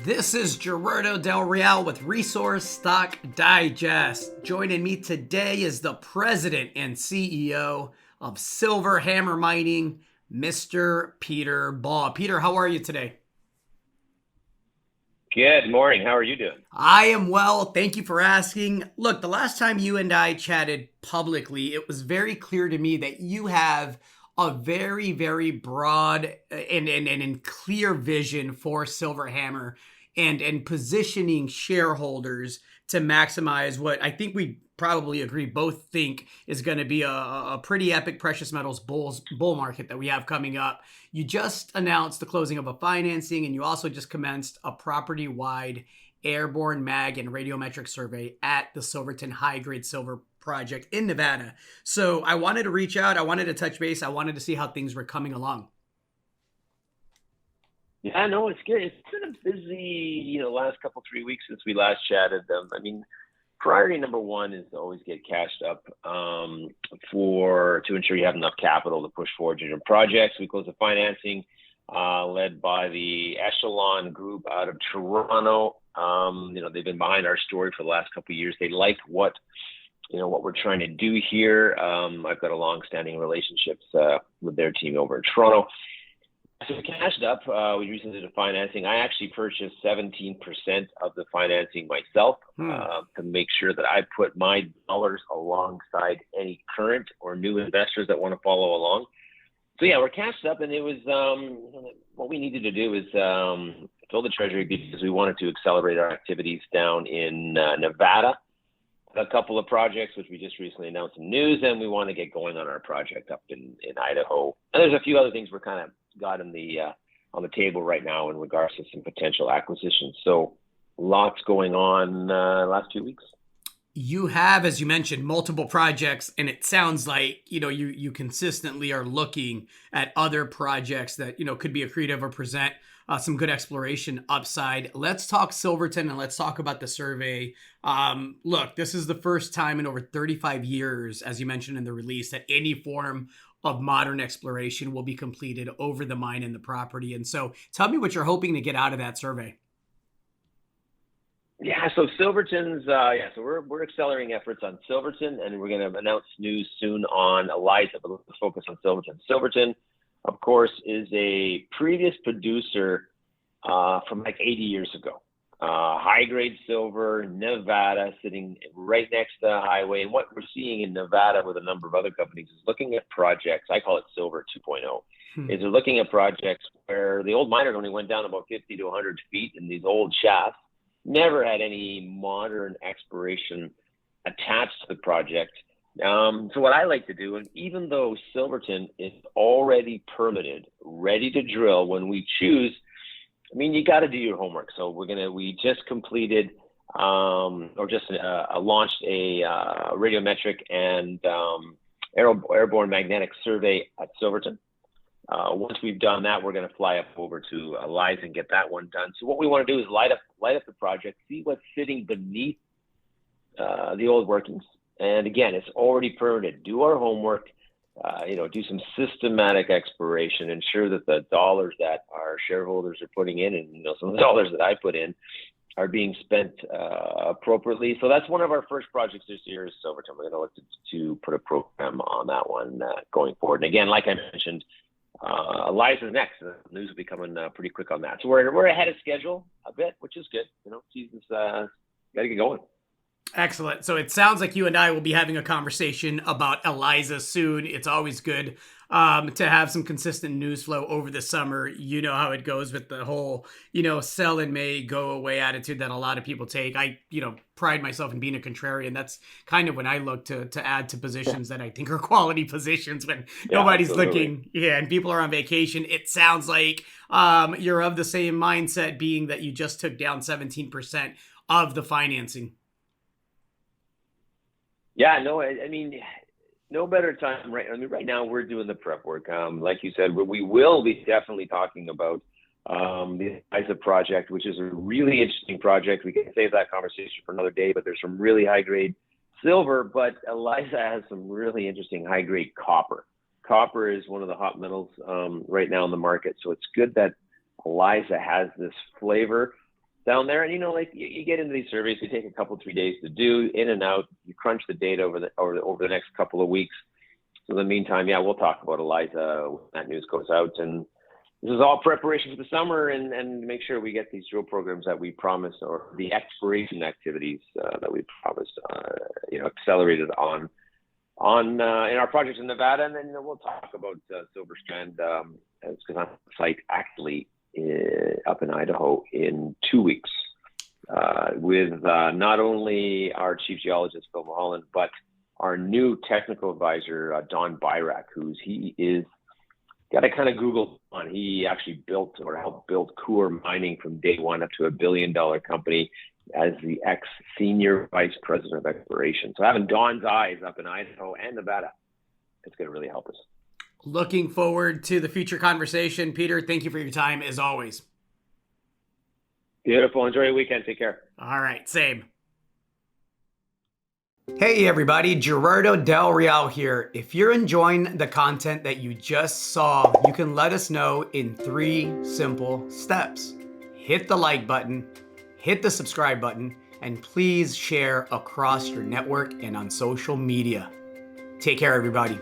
This is Gerardo Del Real with Resource Stock Digest. Joining me today is the president and CEO of Silver Hammer Mining, Mr. Peter Ball. Peter, how are you today? Good morning. How are you doing? I am well. Thank you for asking. Look, the last time you and I chatted publicly, it was very clear to me that you have a very, very broad and clear vision for Silver Hammer and positioning shareholders to maximize what I think we probably agree both think is going to be a pretty epic precious metals bull market that we have coming up. You just announced the closing of a financing, and you also just commenced a property-wide airborne mag and radiometric survey at the Silverton high-grade silver project in Nevada. So I wanted to reach out. I wanted to touch base. I wanted to see how things were coming along. Yeah, no, it's good. It's been a busy, last couple 3 weeks since we last chatted. Priority number one is to always get cashed up to ensure you have enough capital to push forward your projects. We closed the financing led by the Echelon Group out of Toronto. They've been behind our story for the last couple of years. They like what we're trying to do here. I've got a long-standing relationships with their team over in Toronto. So we cashed up. We recently did a financing. I actually purchased 17% of the financing myself to make sure that I put my dollars alongside any current or new investors that want to follow along. So yeah, we're cashed up, and it was what we needed to do is fill the treasury because we wanted to accelerate our activities down in Nevada. A couple of projects, which we just recently announced some news, and we want to get going on our project up in Idaho. And there's a few other things we're kind of got on the table right now in regards to some potential acquisitions. So lots going on last 2 weeks. You have, as you mentioned, multiple projects, and it sounds like you consistently are looking at other projects that could be accretive or present some good exploration upside. Let's talk Silverton and let's talk about the survey. Look, this is the first time in over 35 years, as you mentioned in the release, that any form of modern exploration will be completed over the mine and the property. And so tell me what you're hoping to get out of that survey. Yeah, so Silverton's, so we're accelerating efforts on Silverton, and we're going to announce news soon on Eliza, but let's focus on Silverton. Silverton, of course, is a previous producer from like 80 years ago. High-grade silver, Nevada, sitting right next to the highway. And what we're seeing in Nevada with a number of other companies is looking at projects, I call it Silver 2.0, is they're looking at projects where the old miners only went down about 50 to 100 feet in these old shafts, never had any modern exploration attached to the project. So what I like to do, and even though Silverton is already permitted, ready to drill when we choose, you got to do your homework. So we just completed launched a radiometric and airborne magnetic survey at Silverton. Once we've done that, we're going to fly up over to Eliza and get that one done. So what we want to do is light up the project, see what's sitting beneath the old workings. And again, it's already permitted. Do our homework. Do some systematic exploration, ensure that the dollars that our shareholders are putting in and some of the dollars that I put in are being spent appropriately. So that's one of our first projects this year is Silverton. We're going to look to put a program on that one going forward. And again, like I mentioned, Eliza's next. The news will be coming pretty quick on that. So we're ahead of schedule a bit, which is good. Season's got to get going. Excellent. So it sounds like you and I will be having a conversation about Eliza soon. It's always good to have some consistent news flow over the summer. You know how it goes with the whole, sell in May, go away attitude that a lot of people take. I, pride myself in being a contrarian. That's kind of when I look to add to positions that I think are quality positions when nobody's absolutely looking. Yeah, and people are on vacation. It sounds like you're of the same mindset, being that you just took down 17% of the financing. Yeah, no, no better time, right? Right now we're doing the prep work. Like you said, we will be definitely talking about the Eliza project, which is a really interesting project. We can save that conversation for another day, but there's some really high-grade silver, but Eliza has some really interesting high-grade copper. Copper is one of the hot metals right now in the market, so it's good that Eliza has this flavor. down there. And, you know, like you get into these surveys, they take a couple, 3 days to do, in and out. You crunch the data over the next couple of weeks. So in the meantime, yeah, we'll talk about Eliza when that news goes out. And this is all preparation for the summer and make sure we get these drill programs that we promised, or the exploration activities that we promised, accelerated on in our projects in Nevada. And then we'll talk about Silver Strand because I'm on site actually up in Idaho in 2 weeks with not only our chief geologist, Phil Mulholland, but our new technical advisor, Don Byrak, he is got to kind of Google on. He actually built or helped build Coeur Mining from day one up to $1 billion company as the ex-senior vice president of exploration. So having Don's eyes up in Idaho and Nevada, it's going to really help us. Looking forward to the future conversation. Peter, thank you for your time as always. Beautiful. Enjoy your weekend. Take care. All right. Same. Hey everybody, Gerardo Del Real here. If you're enjoying the content that you just saw, you can let us know in 3 simple steps. Hit the like button, hit the subscribe button, and please share across your network and on social media. Take care, everybody.